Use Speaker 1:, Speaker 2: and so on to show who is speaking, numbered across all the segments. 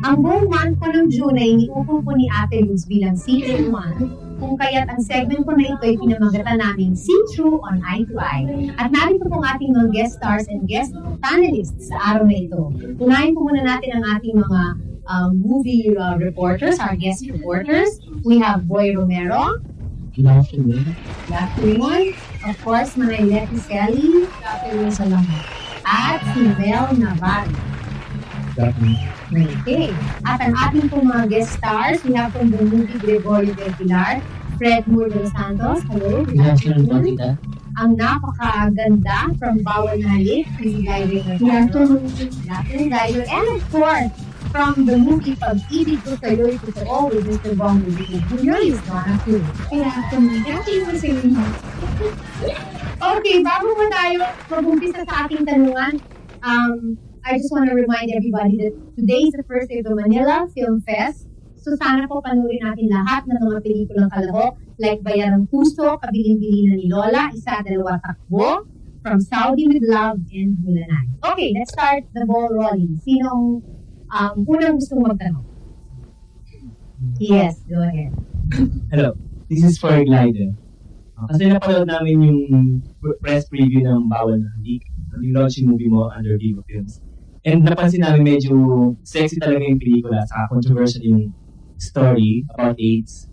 Speaker 1: Ang buong month po ng June ay iniupo po ni Ate Luz bilang season 1, kung kaya't ang segment po na ito ay pinamagatan namin See-Through on Eye to Eye. At narito po ang ating mga guest stars and guest panelists sa araw na ito. Unahin po muna natin ang ating mga movie reporters, our guest reporters. We have Boy Romero.
Speaker 2: Good afternoon.
Speaker 1: Good afternoon. Of course, Manay Letty Skelly. Good afternoon sa lahat. At si Mel Navarro.
Speaker 2: Good afternoon.
Speaker 1: Okay. At ang ating pong mga guest stars, we have from the movie Gregorio del Pilar, Fred Moore dos Santos. Hello.
Speaker 2: Good afternoon, Patita.
Speaker 1: Ang napakaganda from Bawal na Halik, si Guy Renato. Good afternoon, Guy. And of course, from the movie Pag-ibig ko sa'yo, ito sa always, Mr. Bong Review. Junior is Donna too. Good afternoon. Good afternoon sa inyo. Okay, bago mo tayo mag-umpisa sa ating tanungan, I just want to remind everybody that today is the first day of the Manila Film Fest. So sana po panurin natin lahat ng mga pelikulang kalahok like Bayarang Puso, Kabilin-Bilinan ni Lola, Isa, Dalawa, Takbo, From Saudi with Love, and Bulanay. Okay, let's start the ball rolling. Sinong unang gusto magtanong? Yes, go ahead.
Speaker 2: Hello. This is for Glider. Kasi napanood namin yung press preview ng Bawal na Halik, yung launching movie mo under Vivo Films. And napansin namin medyo sexy talaga yung pelikula sa controversial yung story about AIDS.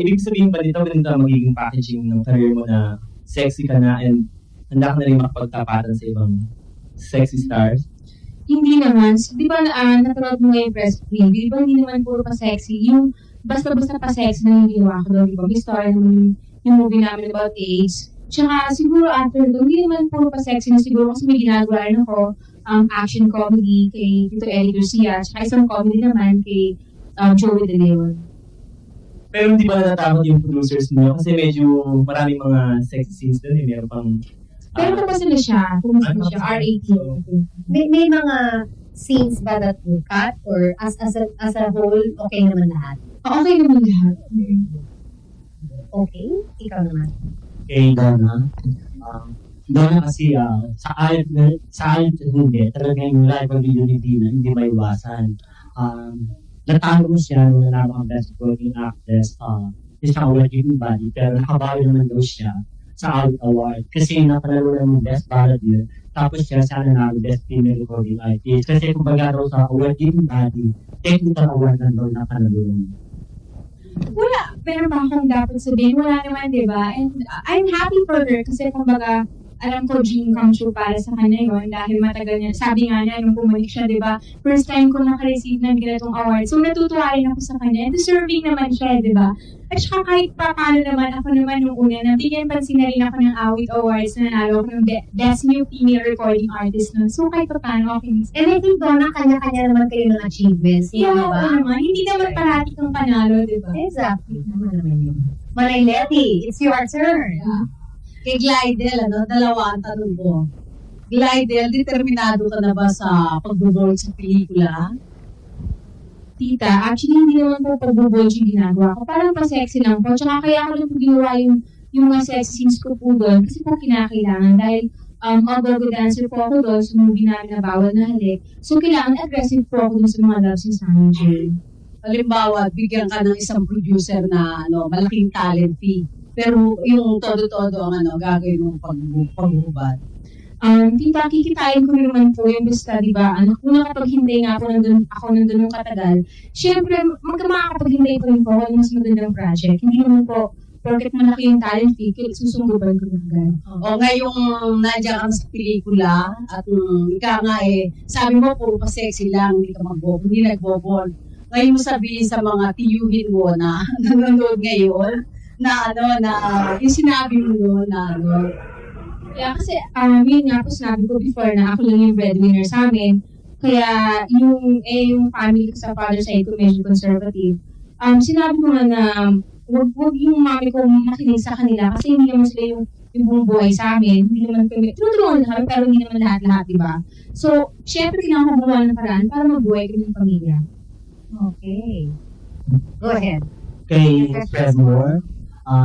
Speaker 2: Ibig sabihin ba dito ganito magiging packaging ng career mo na sexy ka na and handa ka na rin makapagtapatan sa ibang sexy stars?
Speaker 3: Hindi naman. Di ba napanood mo yung press preview? Di ba hindi naman puro pa sexy? Yung basta-basta pa sexy na yung ginawa ko doon. Di ba? May story naman yung movie namin about AIDS. Tsaka siguro after doon, hindi naman puro pa sexy na siguro kasi may ginagawa rin ako action comedy kay Tito Eli Garcia. Tsaka isang comedy naman kay Joey De Leon.
Speaker 2: Pero hindi ba natatakot yung producers niyo? Kasi medyo maraming mga sexy scenes doon. Meron pang...
Speaker 3: Pero kung sila siya, R18.
Speaker 1: May mga scenes ba that will cut or as a whole, okay naman lahat?
Speaker 3: Okay naman lahat.
Speaker 1: Okay? Ikaw naman.
Speaker 2: Kay Donna. Donna kasi sa ayat hindi, talagang rivalry ni Dina, hindi maiwasan. Natalo mo siya nung nanalo ang best supporting actress, isang working body, pero nakabawi naman daw siya sa Awit Award kasi napanalo ng best ballad yun. Tapos siya nanalo best female recording artist kasi kumbaga daw sa working body, technical award na daw napanalo nun.
Speaker 3: Wala. Pero ba akong dapat sabihin? Wala naman, di ba? And I'm happy for her kasi kumbaga, alam ko dream come true para sa kanya yun dahil matagal niya. Sabi nga niya, nung bumalik siya, di ba? First time ko naka-receive ng ganitong award. So, natutuwa rin ako sa kanya. And deserving naman siya, di ba? At saka kahit pa paano naman, ako naman nung una, nabigyan pansin na rin ako ng Awit Awards na nanalo ako ng Best New Female Recording Artist nun. So, kahit pa paano, okay.
Speaker 1: And I think, Donna, kanya-kanya naman kayo ng achievements.
Speaker 3: Yeah,
Speaker 1: di ba?
Speaker 3: naman. Hindi naman parati kang panalo, di ba?
Speaker 1: Exactly. Naman yun. Manay Letty, it's your turn.
Speaker 4: Yeah. Kay Glidel, dalawa ang tanong ko. Glidel, determinado ka na ba sa pag-board sa pelikula?
Speaker 3: Tita, actually hindi naman po pag-bulge yung ginagawa ko. Parang pa-sexy lang po. Tsaka kaya ako lang po ginawa yung mga sexy scenes ko po doon kasi po kinakailangan dahil all-go dancer po ako doon sa movie namin na Bawal na Halik. So kailangan aggressive po ako doon sa mga love scenes namin, Jay.
Speaker 4: Halimbawa, bigyan ka ng isang producer na malaking talent fee. Pero yung todo-todo ang gagawin mong paghubad.
Speaker 3: Tita, kikitain ko naman po yung basta, di ba? Una kapag hindi nga ako nandun nung katagal, syempre, makakapaghintay ko rin po ako ng mas magandang project. Hindi naman po, porket malaki yung talent fee, susungguban ko na agad.
Speaker 4: O ngayong nandiyan ka sa pelikula at ika nga sabi mo puro pa sexy lang, hindi nagbobol. Ngayon mo sabihin sa mga tiyuhin mo na nanonood ngayon, na yung sinabi mo noon na
Speaker 3: Kaya kasi, yun nga po sinabi ko before na ako lang yung breadwinner sa amin. Kaya yung family ko sa father side ko medyo conservative. Sinabi ko nga na wag yung mami ko makinig sa kanila kasi hindi naman sila yung buong buhay sa amin. Hindi naman kami, tinutulungan na kami pero hindi naman lahat-lahat, diba? So, syempre kailangan ko gumawa ng paraan para mabuhay kami ng pamilya.
Speaker 1: Okay. Go ahead.
Speaker 2: Kay Fred Moore,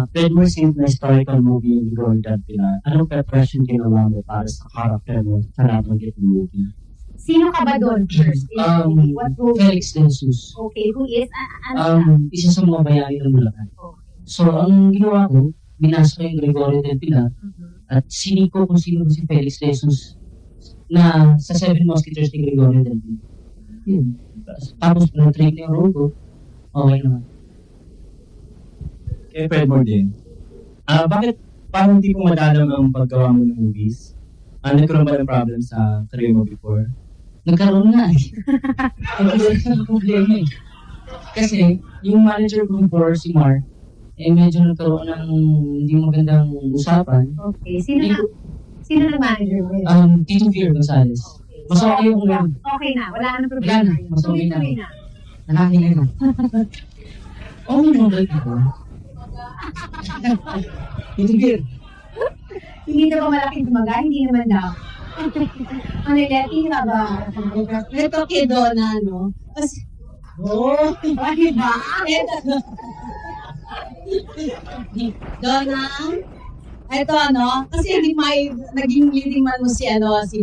Speaker 2: Fred Moore since na historical movie in Gregorio del Pilar, anong preparation ginawa mo para sa character mo sa nabanggit movie?
Speaker 1: Sino ka ba doon first? What role?
Speaker 2: Felix De Jesus.
Speaker 1: Okay, who is? Ano siya?
Speaker 2: Isa sa mga bayani ng Bulacan.
Speaker 1: Okay.
Speaker 2: So, ang ginawa ko, binasa ko yung Gregorio del Pilar
Speaker 1: Mhm.
Speaker 2: at siniko kung sino si Felix De Jesus na sa Seven Musketeers ni Gregorio del Pilar. Yun. Tapos, na-train ko yung role ko, okay naman.
Speaker 5: Kay Fredmore din. Bakit parang hindi ko madalam ang paggawa mo ng movies? Nagkaroon ba ng problem sa career mo before?
Speaker 2: Nagkaroon nga eh. Nagkaroon ng problema eh. Kasi, yung manager ko before, si Mark, medyo nagkaroon ng hindi magandang usapan.
Speaker 1: Okay. Sino na manager mo yun?
Speaker 2: Tito Fear Gonzalez. Mas okay yung ngayon.
Speaker 1: Okay na. Wala na
Speaker 2: Wala
Speaker 1: problema.
Speaker 2: na. Mas okay na.
Speaker 1: Tuloy na.
Speaker 2: Nakakingay na. Okay naman ba ito? Tito Fear.
Speaker 1: Hindi na ba malaking tumaga? Hindi naman daw. Ano Leti ka ba?
Speaker 4: Ito kay Donna, no? Kasi,
Speaker 1: Bakit ba?
Speaker 4: Donna, ito ano, kasi hindi naging leading man mo si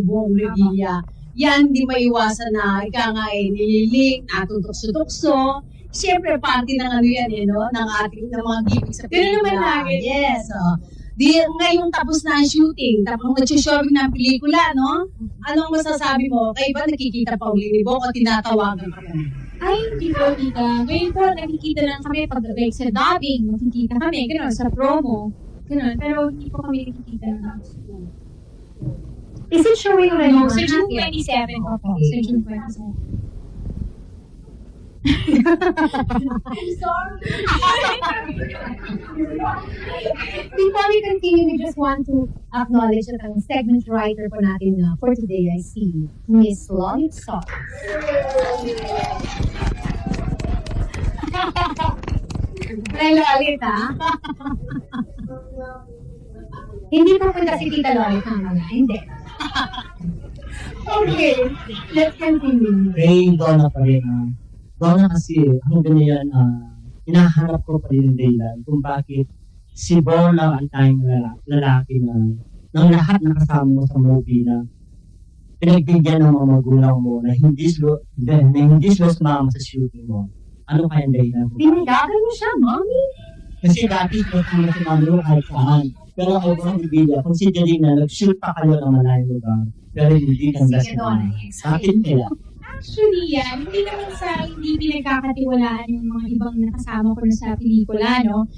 Speaker 4: Buong Revilla. Yan, di maiwasan na ika nga nililing, natutokso-tukso. Siyempre, party ng ano yan, no? Ng ating ng mga gimmicks sa
Speaker 3: Ganun naman
Speaker 4: pelikula.
Speaker 3: lagi.
Speaker 4: Yes, ngayong tapos na ang shooting, tapos nag-showing ng pelikula, no? Anong masasabi mo? Kayo ba nakikita pa uli ni Bong o tinatawagan ka pa?
Speaker 3: Ay, hindi po, tita. Ngayon po, nakikita lang kami pag like, sa dubbing, nakikita kami, gano'n, sa promo. Gano'n, pero hindi po kami nakikita lang.
Speaker 1: Is it showing already?
Speaker 3: No, sa June
Speaker 1: Not yet.
Speaker 3: 27 po. Sa June 27. I'm sorry.
Speaker 1: Before we continue, we just want to acknowledge that ang segment writer po natin for today ay si Miss Lolit Sock. May Lolit, ha? Hindi po punta si Tita Lolit ng mga. Hindi. Okay, let's continue.
Speaker 2: Ray, Donna pa rin. Donna kasi, hanggang ngayon, hinahanap ko pa rin yung dahilan kung bakit si Bola ang tayong lalaki na ng lahat na kasama mo sa movie na pinagbigyan ng mga magulang mo na hindi sila sumama sa shooting mo. Ano kaya ang dahilan?
Speaker 1: Pinayagan mo siya, Mommy?
Speaker 2: Kasi dati ko kung si mami mo kahit saan. Pero ako ko bibigyan, considering na nag-shoot pa kayo ng malayong lugar, pero hindi hanggang
Speaker 1: Sige, Donna.
Speaker 2: sa akin kaya.
Speaker 3: Actually, yan, hindi naman sa hindi pinagkakatiwalaan yung mga ibang nakasama ko na sa pelikula, no?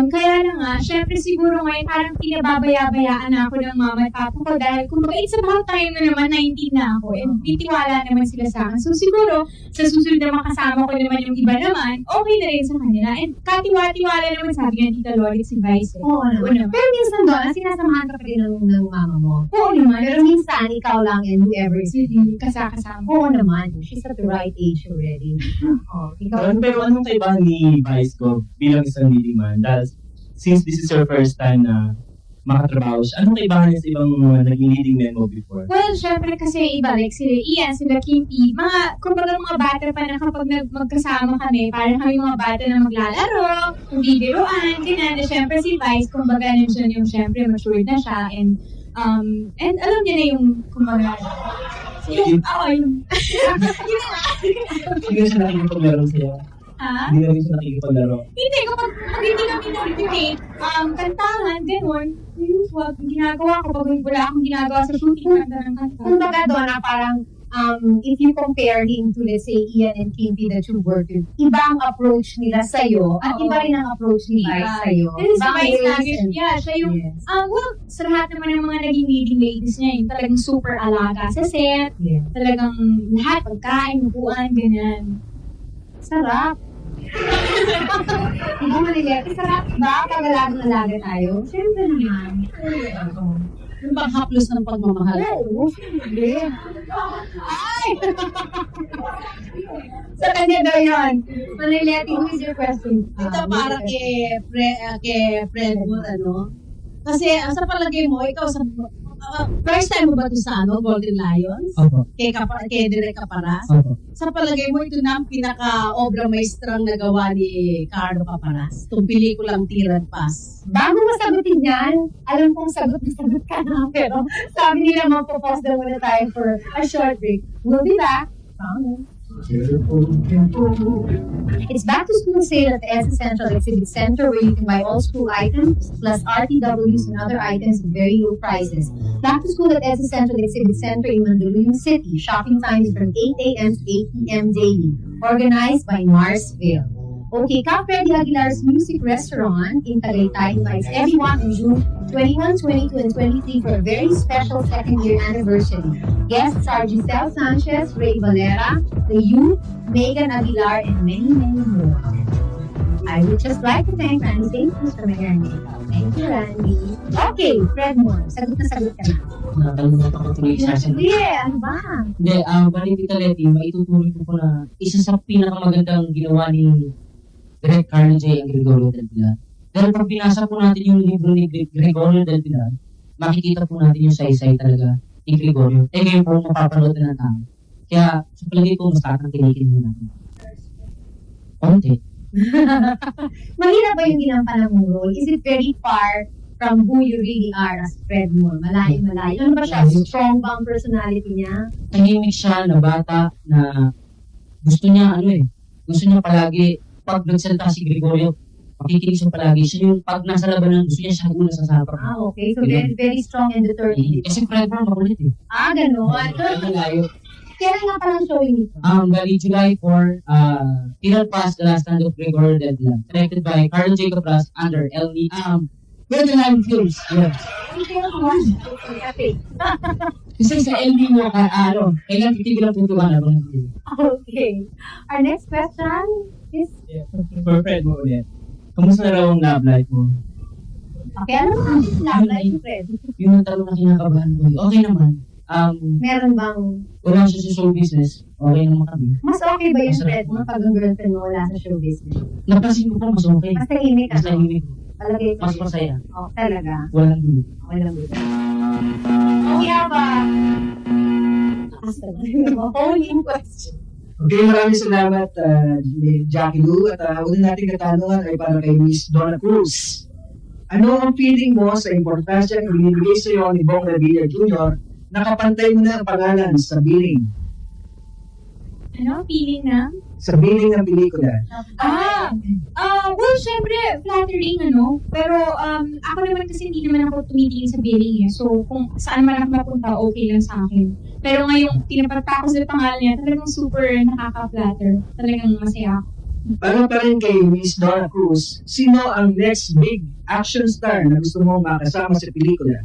Speaker 3: Kaya lang nga, syempre siguro ngayon parang pinababaya-bayaan na ako ng mama at papa ko dahil kumbaga it's about time na naman 19 na ako and bitiwala naman sila sa akin. So siguro, sa susunod na makasama ko naman yung iba naman, okay na rin sa kanila. And katiwa-tiwala naman sabi nga Tita Lolit si Vice.
Speaker 1: Oo naman. Pero minsan doon, sinasamahan ka pa rin ng mama mo.
Speaker 3: Oo naman.
Speaker 1: Pero minsan, ikaw lang and whoever is with you.
Speaker 3: Kasakasama.
Speaker 1: Oo naman. She's at the right age already. Oh, ikaw.
Speaker 5: Pero anong kaibahan ni Vice ko bilang isang leading man? Dahil since this is your first time na makatrabaho siya, anong kaibahan niya sa ibang mga naging leading men mo before?
Speaker 3: Well, syempre kasi iba, like sila Ian, sila Kimpi, kumbaga mga bata pa na kapag magkasama kami, parang kami mga bata na maglalaro, bibiruan, ganyan. And syempre si Vice, kumbaga nandiyan yung syempre matured na siya, and alam niya na yung, kumbaga, yung.
Speaker 5: Hindi na siya nakikipaglaro sa'yo.
Speaker 3: Ha?
Speaker 5: Hindi na rin siya nakikipaglaro.
Speaker 3: Hindi, kapag hindi kami nag-debate, kantahan, gano'n, usual, ginagawa ko, pag wala akong ginagawa sa shooting, kanta ng kanta.
Speaker 1: Kumbaga doon na parang, if you compare him to, let's say, Ian and Kimpi that you work with, iba ang approach nila sa'yo, at iba rin ang approach ni Vice sa'yo.
Speaker 3: Kasi si
Speaker 1: Ibang
Speaker 3: Vice
Speaker 1: ways
Speaker 3: lagi,
Speaker 1: and-
Speaker 3: yeah, siya yung,
Speaker 1: Yes.
Speaker 3: well, sa lahat naman ng mga naging leading ladies niya, yung talagang super alaga sa set,
Speaker 1: Yeah.
Speaker 3: talagang lahat, pagkain, upuan, ganyan.
Speaker 1: Sarap. Hindi mo nalilete. Sarap ba? Pag alaga tayo? Siyempre naman.
Speaker 4: Yung panghaplos ng pagmamahal.
Speaker 1: Oo, siyempre. Ay! Sa kanya daw yun. Manilete, who is your question?
Speaker 4: Ito para kay Fred mo, ano? Kasi sa palagay mo, ikaw First time mo ba ito sa Golden Lions?
Speaker 2: Opo.
Speaker 4: Kay Direk Caparas?
Speaker 2: Opo.
Speaker 4: Sa palagay mo, ito na ang pinaka-obra maestrang nagawa ni Carlo Caparas. Itong pelikulang Tirad Pass.
Speaker 1: Bago masagutin yan, alam kong sagot na sagot ka na. Pero sabi nila magpo-pause daw muna tayo for a short break. We'll be back. It's back to school sale at the EDSA Central Exhibit Center where you can buy all school items plus RTWs and other items at very low prices. Back to school at EDSA Central Exhibit Center in Mandaluyong City. Shopping time is from 8 a.m. to 8 p.m. daily. Organized by Marsville. Okay, Cap Freddy Aguilar's Music Restaurant in Tagaytay invites everyone on June 21, 22, and 23 for a very special second-year anniversary. Guests are Giselle Sanchez, Ray Valera, The Youth, Megan Aguilar, and many, many more. I would just like to thank Randy St. Cruz for my hair and makeup. Thank you, Randy. Okay, Fred Moore, sagot na sagot ka na.
Speaker 2: Nakalimutan ko tuloy sa asin.
Speaker 1: Sige, ano ba?
Speaker 2: Hindi, balik Tita Letty, maitutuloy ko po na isa sa pinakamagandang ginawa ni Direk Carlo J. Gregorio del Pilar. Dahil pag binasa po natin yung libro ni Gregorio del Pilar, makikita po natin yung saysay talaga ni Gregorio. Ngayon po mapapanood na ng tao. Kaya sa palagay ko, mas tatangkilikin mo natin. Konti.
Speaker 1: Mahirap ba yung ginampanan mong role? Is it very far from who you really are as Fred Moore? Malayo. Ano ba siya? Strong ba ang personality niya?
Speaker 2: Tahimik siya na bata na gusto niya gusto niya palagi pag nagsalita si Gregorio, makikinig siya palagi. Siya yung pag nasa labanan, gusto niya siya una sa sapak.
Speaker 1: Okay. So very, very strong and determined.
Speaker 2: Kasi Fred Moore makulit eh.
Speaker 1: Gano'n.
Speaker 2: Malayo.
Speaker 1: Kailan nga palang showing ito?
Speaker 2: Bali July 4, Tirad Pass, The Last Stand of Gregorio del Pilar. Directed by Carlo J. Capras under LD. Golden Lion Films. Yes. Kasi sa LD mo, kailan titigil ang tuntuhan na bang
Speaker 1: Okay. Our next question is...
Speaker 5: For Fred mo ulit. Kamusta raw ang love life mo?
Speaker 1: Okay, ano ba ang love life ni Fred?
Speaker 2: Yun ang tanong na kinakabahan ko. Okay naman.
Speaker 1: Meron bang...
Speaker 2: Wala siya sa show business. Okay naman kami.
Speaker 1: Mas okay ba yung Fred mo pag ang girlfriend mo wala sa show business?
Speaker 2: Napansin ko po mas okay.
Speaker 1: Mas tahimik
Speaker 2: Mas tahimik ko.
Speaker 1: Palagay ko.
Speaker 2: Mas masaya.
Speaker 1: Oh, talaga.
Speaker 2: Walang gulo.
Speaker 1: Walang gulo. We have a... Polling question.
Speaker 6: Okay, maraming salamat Jackie Lou at una nating katanungan ay para kay Miss Donna Cruz. Ano ang feeling mo sa importansya ng binibigay sa iyo ni Bong Revilla Jr. Nakapantay mo na ang pangalan sa billing?
Speaker 3: Ano? Feeling na?
Speaker 6: Sa billing ng pelikula.
Speaker 3: Well, syempre, flattering, Pero, ako naman kasi hindi naman ako tumitingin sa billing, eh. So, kung saan man ako mapunta, okay lang sa akin. Pero ngayong pinapagta ko sa pangalan niya, talagang super nakaka-flatter. Talagang masaya ako.
Speaker 6: Para pa rin kay Miss Donna Cruz, sino ang next big action star na gusto mong makasama sa pelikula?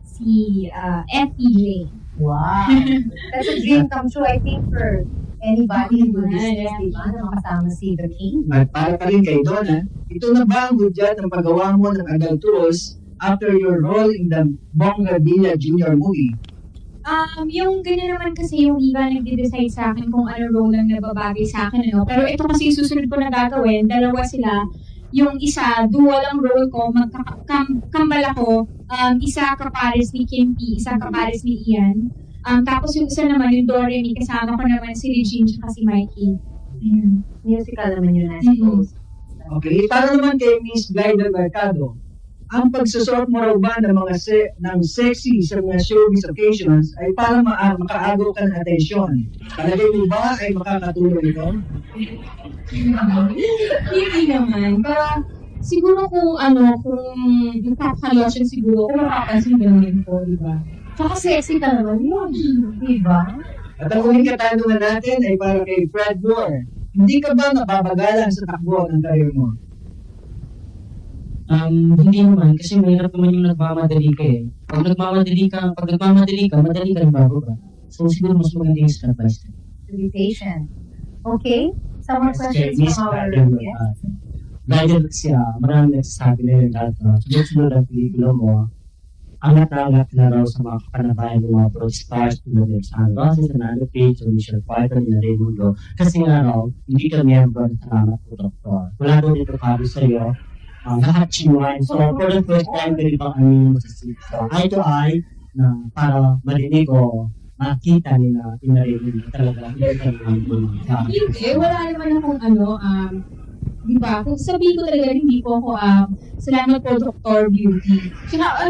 Speaker 3: Si FEJ.
Speaker 1: Wow. That's a dream come true, I think, for anybody who business, di ba? Na makasama si The King.
Speaker 6: At para pa rin kay Donna, ito na ba ang hudyat ng paggawa mo ng adulterous after your role in the Bong Revilla Jr. movie?
Speaker 3: Yung ganyan naman kasi yung iba nagde-decide sa akin kung ano role lang nababagay sa akin, Pero ito kasi susunod ko na gagawin, dalawa sila. Yung isa, dual ang role ko, magkakambal ako, isa kapares ni Kim P, isa kapares ni Ian. Tapos yung isa naman, yung Doremi, kasama ko naman si Regine at si Mikey. Ayun.
Speaker 1: Musical naman yun, I suppose.
Speaker 6: Okay, para naman kay Miss Glyda Mercado, ang pagsusot mo raw ba ng mga ng sexy sa mga showbiz occasions ay para makaagaw ka ng atensyon. Palagay mo ba ay makakatulong ito?
Speaker 3: Hindi naman. Pero siguro kung magkakalotion siguro, kung makapansin ganun ko, di ba?
Speaker 1: Tsaka sexy ka naman yun. Di ba?
Speaker 6: At ang huling katanungan natin ay para kay Fred Moore. Hindi ka ba napapagalan sa takbo ng karir mo?
Speaker 2: Hindi naman, kasi mahirap naman yung nagmamadali ka eh. Pag nagmamadali ka, madali ka rin bababa. So siguro mas maganda yung step by step.
Speaker 1: To be patient. Okay? Some more questions
Speaker 2: Miss
Speaker 1: from our
Speaker 2: Glyda,
Speaker 1: guests?
Speaker 2: Glyda siya, maraming nagsasabi na yun lahat. Sunod ang pelikula mo, angat na raw sa mga kapanabayan ng mga pro stars tulad ng San Roses, Fernando Page, o Michelle Pfeiffer, na Raimundo. Kasi nga raw, hindi ka miyembro ng Salamat po Doktor. Wala daw dito kami sa iyo, lahat sinuwain. So, for the first time, ganito ang aming masasip. So, eye to eye, na para marinig o makita nila, pinarinig talaga.
Speaker 3: Hindi, wala naman akong di ba? Kung sabihin ko talaga, hindi po ako, salamat po, Dr. Beauty. Tsaka,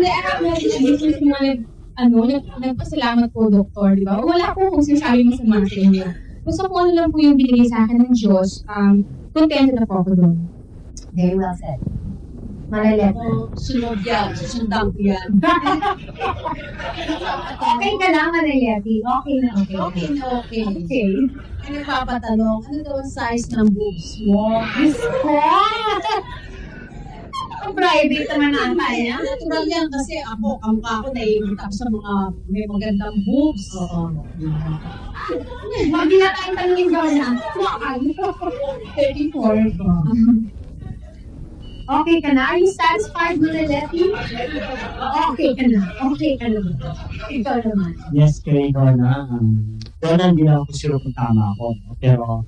Speaker 3: nagpasalamat po, Doktor, di ba? Wala po kung sinasabi mo sa mga sa inyo. Basta kung ano lang po yung binigay sa akin ng Diyos, content na po ako doon.
Speaker 1: Very well said. Marilet.
Speaker 4: Sunod yan. Susundan ko yan.
Speaker 1: Okay ka lang, Marileti. Okay na, okay.
Speaker 4: Okay na okay.
Speaker 1: Okay.
Speaker 4: Ay, nagpapatanong, ano daw ang size ng boobs mo?
Speaker 1: Ang private naman ata niya.
Speaker 4: Natural yan kasi ako, kamukha ko naiimitap sa mga may magandang boobs.
Speaker 1: Oo. Hindi na tayong tanongin ko na. 34 ko. Okay ka na? Are you satisfied, Marileti? Okay ka na. Okay ka na. Ikaw naman.
Speaker 2: Yes, kay Donna. Donna, hindi na ako sure kung tama ako. Pero,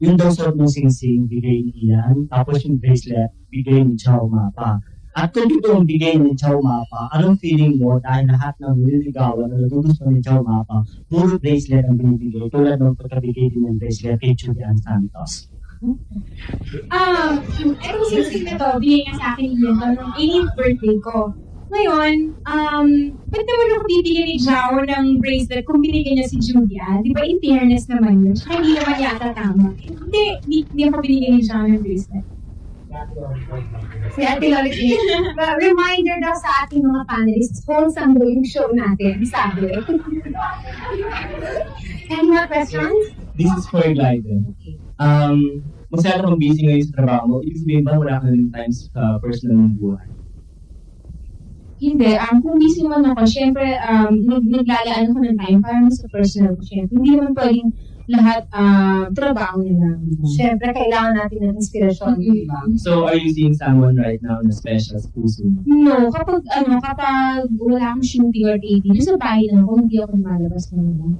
Speaker 2: yung daw suot ng sing-sing, bigay ni Ian. Tapos yung bracelet, bigay ni Chow Mapa. At kung dito ang bigay ni Chow Mapa, anong feeling mo dahil lahat ng nililigawan na natutusto ni Chow Mapa, puro bracelet ang binibigay, tulad ng pagkabigay din ng bracelet kay Julian Santos.
Speaker 3: Etong sing-sing na to, bigay nga sa akin yun, ng 18th birthday ko. Ngayon, ba't naman ako bibigyan ni Jao ng bracelet kung binigyan niya si Julia? Di ba in fairness naman yun? Tsaka hindi naman yata tama. Hindi ako binigyan ni Jao ng bracelet.
Speaker 1: Si Ate Lolita. Reminder daw sa ating mga panelists kung saan daw yung show natin. Sabi. Any more questions?
Speaker 5: This is for Glyden. Masyado kang busy ngayon sa trabaho mo. Ibig sabihin ba wala ka ng time sa personal mong buhay?
Speaker 3: Hindi. Kung busy naman ako, syempre, naglalaan ako ng time para sa personal ko. Syempre, hindi naman pwedeng lahat trabaho nila.
Speaker 1: Siyempre, kailangan natin ng inspirasyon. Di ba?
Speaker 5: So, are you seeing someone right now na special sa puso mo?
Speaker 3: No, kapag wala akong shooting or taping, nasa bahay lang ako, hindi ako lumalabas naman.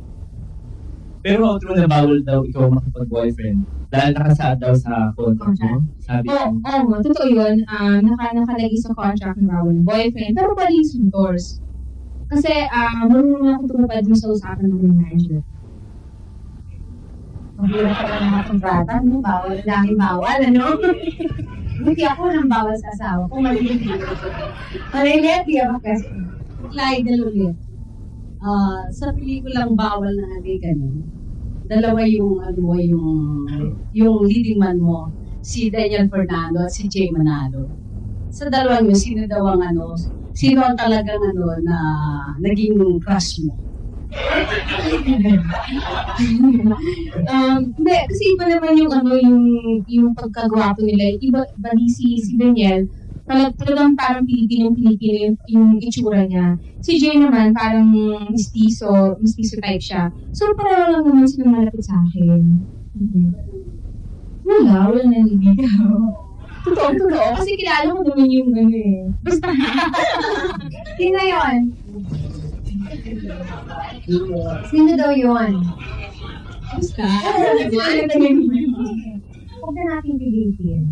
Speaker 5: Pero outro na bawal daw ikaw makipag-boyfriend dahil nakasaad daw sa contract mo. Sabi ko.
Speaker 3: Oo, totoo yun. Nakalagay sa contract ng bawal ng boyfriend, pero pali yung doors. Kasi marunong ako tumupad dun sa usapan ng manager.
Speaker 1: Mahirap ka lang mga kontrata, no? Bawal, daming bawal, ano? Buti ako nang bawal sa asawa ko, maliliit. Marilet, di ba kasi?
Speaker 4: Clyde ulit. Sa pelikulang bawal na halikan, dalawa yung yung leading man mo, si Daniel Fernando at si Jay Manalo. Sa dalawang yun, sino ang talagang na naging crush mo?
Speaker 3: Hindi, kasi iba naman yung pagkagwapo nila. Iba si Daniel, talagang parang Pilipino yung itsura niya. Si Jay naman, parang mistiso type siya. So, parang lang naman sila malapit sa akin. Wala naniligaw. Totoo. Kasi kilala ko naman yung Basta.
Speaker 1: Sino yun? Sino daw yun?
Speaker 3: Basta.
Speaker 1: Huwag na natin pilitin.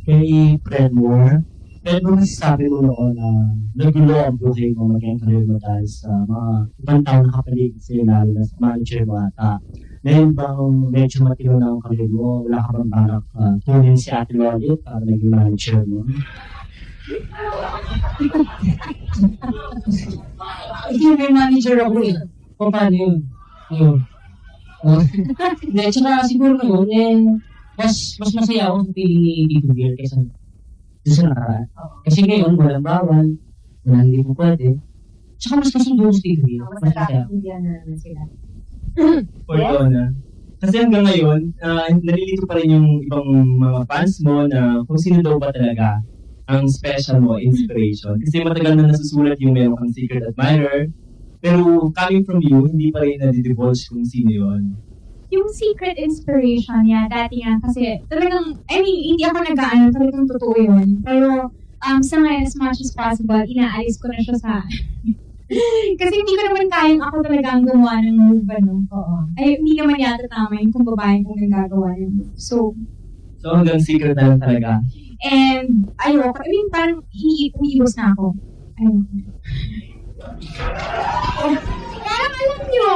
Speaker 2: Kay Fredmore, kasi sabi mo noon na nagulo ang buhay mo maging career mo dahil sa mga ibang tao na kapaligid sa'yo lalo na sa manager mo ata. Ngayon bang medyo matino na ang career mo, wala ka bang balak tunin si Ate Lolit para naging manager mo?
Speaker 6: Hindi, may manager ako eh. Paano yun? Hindi, tsaka siguro ngayon, mas masaya ako sa piling ni Tito Bill kaysa doon sa nakaraan. Kasi ngayon, walang bawal, walang hindi mo pwede. Tsaka mas kasundo sa Tito Bill.
Speaker 1: Mas
Speaker 6: Mas masaya.
Speaker 1: nakakaintindihan na naman sila.
Speaker 5: For Donna. Kasi hanggang ngayon, nalilito pa rin yung ibang mga fans mo na kung sino daw ba talaga ang special mo, inspiration. Kasi matagal na nasusulat yung meron kang secret admirer. Pero coming from you, hindi pa rin na-divulge kung sino yun.
Speaker 3: Yung secret inspiration niya, dati nga, kasi talagang, hindi ako nag-aano, talagang totoo yun. Pero, sa ngayon, as much as possible, inaalis ko na siya sa kasi hindi ko naman kayang ako talaga ang gumawa ng move,
Speaker 1: Oo.
Speaker 3: Ay, hindi naman yata tama yung kung babae kong nagagawa ng move. So
Speaker 5: hanggang secret na lang talaga.
Speaker 3: and, ayoko, parang umiibos na ako. Ayoko.
Speaker 1: Parang alam nyo.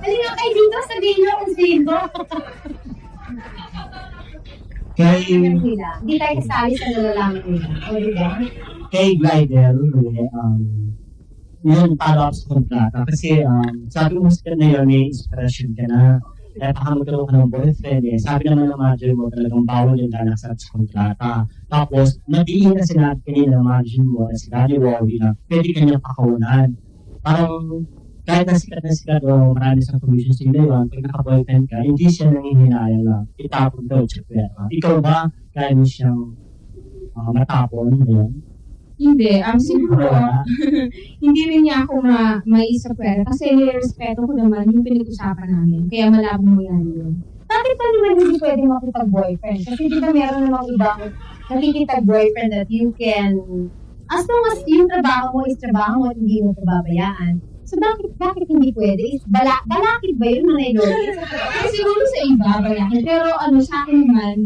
Speaker 1: Halika kayo dito, sabihin nyo kung sino.
Speaker 2: Kay,
Speaker 1: Hindi tayo kasali sa nalalaman nila. O, diba?
Speaker 2: kay Glider, yun, follow-up sa kontrata. Kasi, sabi mo sa na yun, may inspiration ka na. Kaya baka magkaroon ka ng boyfriend eh. Sabi naman ng manager mo, talagang bawal yung lalaksak sa kontrata. Tapos, nabihin na sinabi kanina ng manager mo na si Daddy Wally na pwede kanyang pakawalan. Parang, kahit na sikat o marami sa commission sa yun, pag naka-boyfriend ka, hindi siya nangihinayang na itapon daw sa pera. Ikaw ba, kaya mo siyang matapon? Yun?
Speaker 3: Hindi. Siguro,
Speaker 2: Wala.
Speaker 3: hindi rin niya ako maisip pwera kasi respeto ko naman yung pinag-usapan namin. Kaya malabo mo yan yun.
Speaker 1: Bakit pa naman hindi pwede makipag-boyfriend? Kasi di ba meron namang ibang nakikipag-boyfriend that you can, as long as yung trabaho mo is trabaho mo at hindi mo pababayaan. So bakit hindi pwede? Is balakid ba yun, Manay Lori?
Speaker 3: Siguro sa iba, balakid. Pero sa akin naman,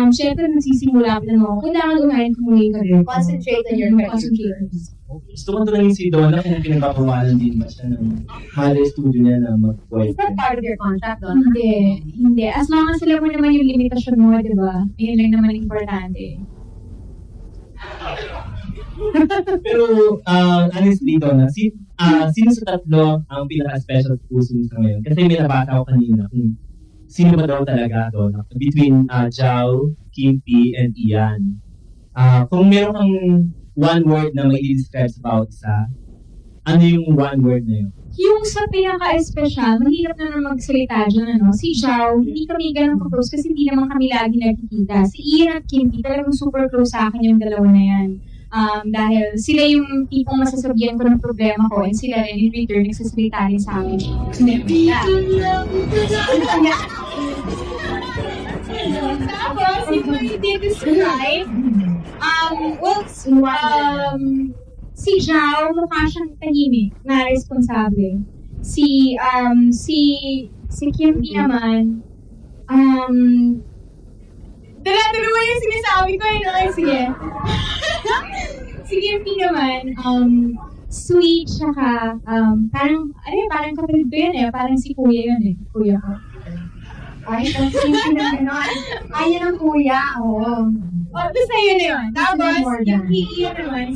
Speaker 3: syempre nagsisimula pa naman ako. Kailangan unahin ko muna yung career ko.
Speaker 1: Concentrate on your career.
Speaker 3: Concentrate.
Speaker 5: Gusto ko tanongin si Donna kung pinagpapawalan din ba siya ng mahal studio niya na
Speaker 1: Is that
Speaker 5: mag-boyfriend.
Speaker 1: part of your contract, Don?
Speaker 3: Hindi. As long as alam mo naman yung limitasyon mo, di ba? Yun lang naman importante.
Speaker 5: Pero, honestly, Donna, sino sa tatlo ang pinaka-special sa puso mo sa ngayon? Kasi may nabasa ako kanina kung sino ba daw talaga, Donna? Between Jao, Kimpi, and Ian. Kung meron kang one word na may i-describe sa bawat isa, ano yung one word na yun?
Speaker 3: Yung sa pinaka-espesyal, mahirap na naman magsalita dyan, ano? Si Zhao, hindi kami ganun close kasi hindi naman kami lagi nagkikita. Si Ian at Kimpi, talagang super close sa akin yung dalawa na yan. Dahil sila yung tipong masasabihan ko ng problema ko and sila rin in return nagsasalita rin sa akin. Tapos, if I did describe, si Zhao, mukha siyang tahimik na responsable. Si Kimpi naman, dala mo yung sinasabi ko, yun, okay, sige. Si Kimpi naman, sweet, tsaka, parang kapatid ko yun eh, parang si kuya yun eh, kuya ko.
Speaker 1: Ay, kasi na gano'n. Ay, yan ang kuya. Oo.
Speaker 3: Oh, basta yun na yun. Tapos,
Speaker 1: More
Speaker 3: yung
Speaker 1: than.
Speaker 3: si Ian naman,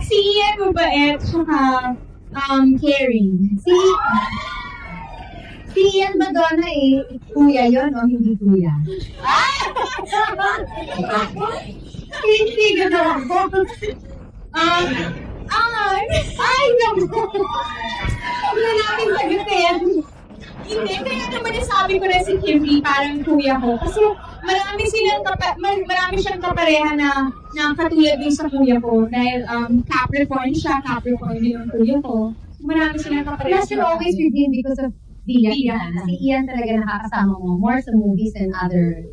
Speaker 3: si Ian mabait, tsaka, caring.
Speaker 1: Si Ian Madonna kuya yun o hindi kuya? Hindi gano'n ako. Ay, naku! Huwag na natin sagutin.
Speaker 3: Hindi, kaya naman nasabi ko na si Kimby parang kuya ko. Kasi marami siyang kapareha na katulad din sa kuya ko. Dahil Capricorn siya, Capricorn din yung kuya ko. Marami silang kapareha.
Speaker 1: Plus, you're always with him because of Ian. Si Ian talaga nakakasama mo more sa movies and other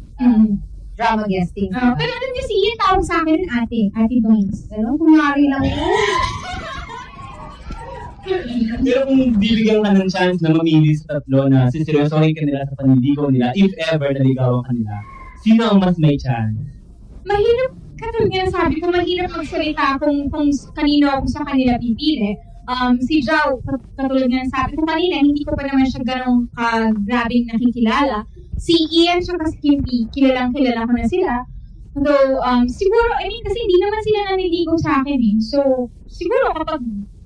Speaker 1: drama guesting.
Speaker 3: Pero alam niyo si Ian tawag sa akin Ate Bones.
Speaker 1: Ano, kunyari lang yun.
Speaker 5: Pero kung bibigyan ka ng chance na mamili sa tatlo na siseryosohin ka nila sa panliligaw nila, if ever naligawan ka nila, sino ang mas may chance?
Speaker 3: Mahirap, katulad nga sabi ko, mahirap magsalita kung kanino ako sa kanila pipili. Si Zhao, katulad nga sabi ko kanina, hindi ko pa naman siya ganong grabing nakikilala. Si Ian siya kasi Kimpi, kilalang kilala ko na sila. Though, siguro, kasi hindi naman sila naniligaw sa akin eh. So, siguro kapag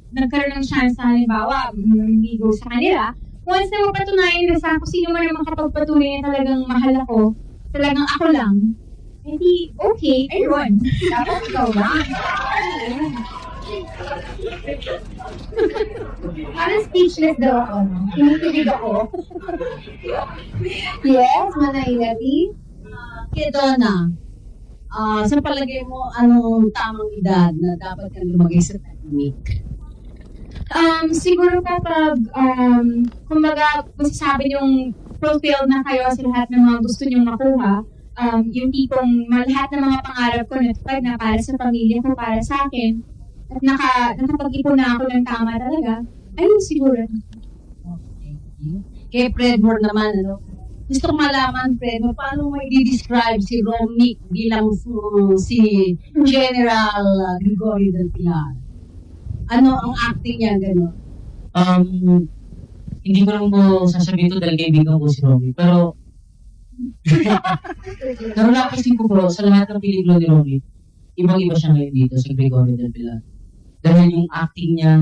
Speaker 3: nagkaroon ng chance na halimbawa, naniligaw sa kanila, once na mapatunayan na sa kung sino man ang makapagpatuloy na talagang mahal ako, talagang ako lang, hindi, okay, ayun.
Speaker 1: Dapat ikaw lang. Parang speechless daw ako. Kinikilig ako. Yes, Manay
Speaker 4: Kaya Donna, sa palagay mo, anong tamang edad na dapat kang lumagay sa tahimik?
Speaker 3: Siguro kapag, kumbaga, masasabi yung fulfilled na kayo sa lahat ng mga gusto nyong makuha, yung tipong lahat ng mga pangarap ko natupad na para sa pamilya ko, para sa akin, at nakapag-ipon na ako ng tama talaga, ayun siguro.
Speaker 4: Kay Fredmore naman, ano? gusto ko malaman, Fred, paano mo i-describe si Romic bilang si General Gregorio del Pilar? Ano ang acting niya, gano'n?
Speaker 2: Hindi ko lang po sasabihin ito dahil kaibigan ko si Romy. Pero napapansin ko po, sa lahat ng pelikula ni Romy, ibang-iba siya ngayon dito sa Gregorio del Pilar. Dahil yung acting niya,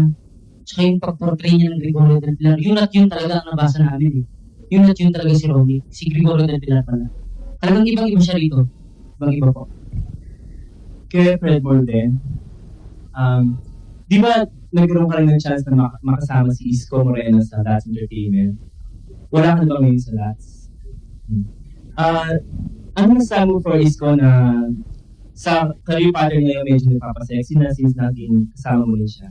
Speaker 2: tsaka yung pag-portray niya ng Gregorio del Pilar, yun at yun talaga ang nabasa namin eh. Yun at yun talaga si Romy, si Gregorio del Pilar pala. Talagang ibang-iba siya rito. Ibang-iba po.
Speaker 5: Kaya Fred Molden, di ba nagkaroon ka rin ng chance na makasama si Isko Moreno sa Lats Entertainment? Wala ka na ba ngayon sa Lats? Ano masasabi mo for Isko na sa career pattern ngayon medyo nagpapasexy na since naging kasama mo rin siya?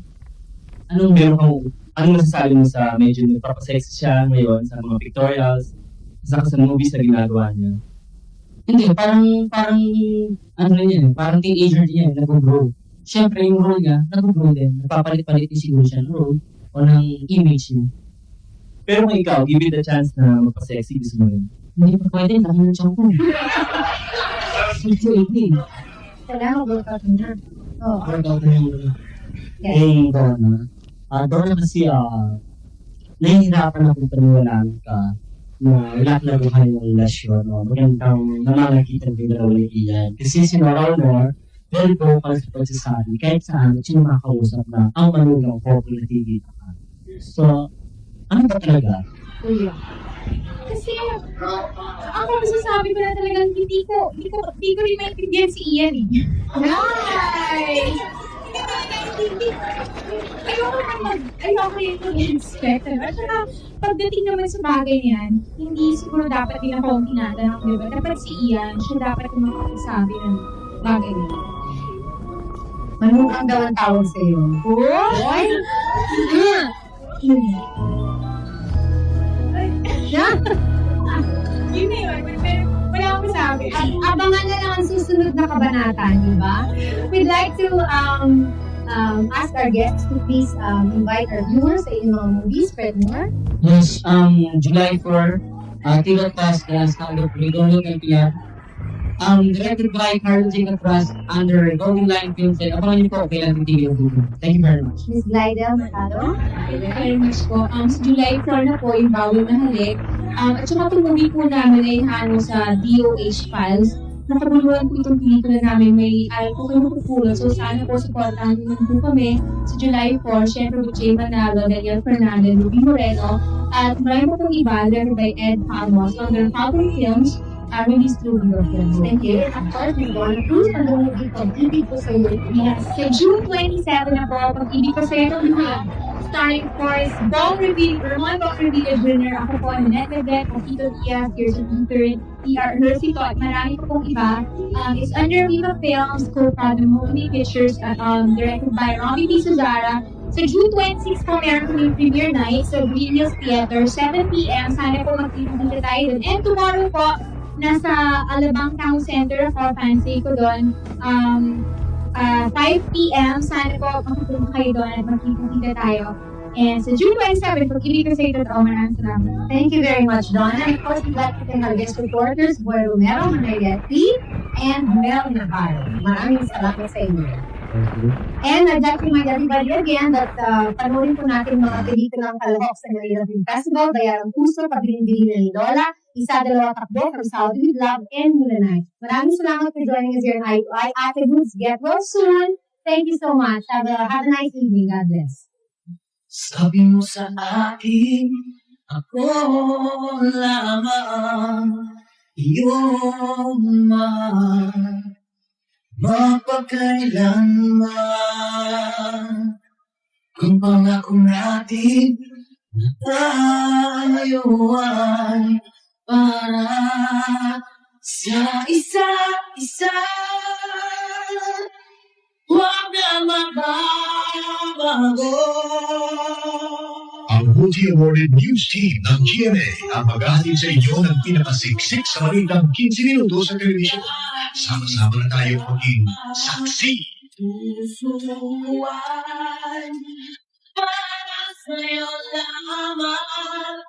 Speaker 5: Anong masasabi mo sa medyo nagpapasexy siya ngayon sa mga pictorials, sa movies na ginagawa niya?
Speaker 2: Hindi, parang ano rin yan, parang teenager din yan, nag-grow. Siyempre, yung role niya, nag-grow din. Nagpapalit-palit din siguro siya ng role o ng image niya.
Speaker 5: Pero kung ikaw, give it a chance na magpa-sexy, gusto mo rin?
Speaker 2: Hindi pa pwede, laki ng tiyan ko.
Speaker 1: Kailangan mag-workout na. Oo.
Speaker 2: Workout na yung
Speaker 1: Yes.
Speaker 2: yung Donna. Donna kasi, nahihirapan akong paniwalaan ka na lahat na buhay ng lasyon, no? Magandang namangakita ng dalawa ni Ian. Kasi si Nora Honor, very vocal sa pagsasabi, kahit saan, sino makakausap na ang manugang popular TV ka. So, ano ba talaga?
Speaker 1: Kuya.
Speaker 3: Kasi, ako masasabi ko na talagang hindi ko rin maintindihan si Ian eh.
Speaker 1: Nice!
Speaker 3: Ayoko yung mag-expect. At saka, pagdating naman sa bagay niyan, hindi siguro dapat din ako ang tinatanong, di ba? Dapat si Ian, siya dapat yung makakasabi ng bagay niya.
Speaker 1: Manugang daw ang tawag sa'yo.
Speaker 3: What? Yun na yun, pero wala akong masabi.
Speaker 1: Abangan na lang ang susunod na kabanata, di ba? We'd like to ask our guests to please invite our viewers sa inyong mga movies. Fred Moore.
Speaker 2: Yes, July 4, Tigot Pass, Sound of Gregorio del Pilar. Directed by Carlo J. Catras under Golden Line Films. And abangan niyo po, kailan yung TV of Google. Thank you very much.
Speaker 1: Miss Glidel Mercado.
Speaker 3: Thank you very much po. Sa July 4 na po, yung Bawal na Halik. At saka itong movie po namin ay hano sa DOH Files. Nakabuluhan po itong pelikula namin. May alam po kayo mapupulot. So sana po supportahan niyo po kami sa July 4. Siyempre po Jay Manalo, Daniel Fernandez, Ruby Moreno. At marami po pong iba, directed by Ed Palmos under Falcon Films. Released through your films.
Speaker 1: Thank you. Of course, we're going to cruise on the movie Pag-ibig ko sa'yo.
Speaker 3: Yes. So June 27 na po, Pag-ibig ko sa'yo movie. Starring, of course, Ramon Bong Revilla Jr. Ako po, Annette Ledet, Tito Diaz, Kirsten Peter, PR Hersito, at marami po pong iba. It's under Viva Films, co-product Movie Pictures, at directed by Robbie P. Suzara. So June 26 po, meron kami premiere night sa Green Hills Theater, 7 p.m. Sana po magtitinda tayo dun. And tomorrow po, nasa Alabang Town Center ako, fancy ko doon. 5 p.m. Sana po makapunta kayo doon at magkikita tayo. And sa June 27, pag-ibig ko sa ito, maraming salamat.
Speaker 1: Thank you very much, Donna. And of course, we'd like to thank our guest reporters, Boy Romero, Mariette, and Mel Navarro. Maraming salamat sa inyo. And I'd like to remind everybody again that panoorin po natin mga pelikulang kalahok sa Manila Film Festival, Bayarang Puso, Pabiling-Bilin ng Lola, Isa, Dalawa, Takbo, From Saudi with Love, and Mulanay. Maraming salamat for joining us here in Eye to Eye. Ate Boots, get well soon. Thank you so much. Have a nice evening. God bless.
Speaker 7: Sabi mo sa akin, ako lamang iyong mahal. Mapagkailanman ang pangako natin na tayo ay para sa isa't isa. Huwag na magbabago.
Speaker 8: Ang multi-awarded news team ng GMA ang maghahatid sa inyo ng pinakasiksik sa malitang 15 minuto sa telebisyon. Sama-sama na tayo maging saksi.
Speaker 7: Pusuan para sa'yo lamang.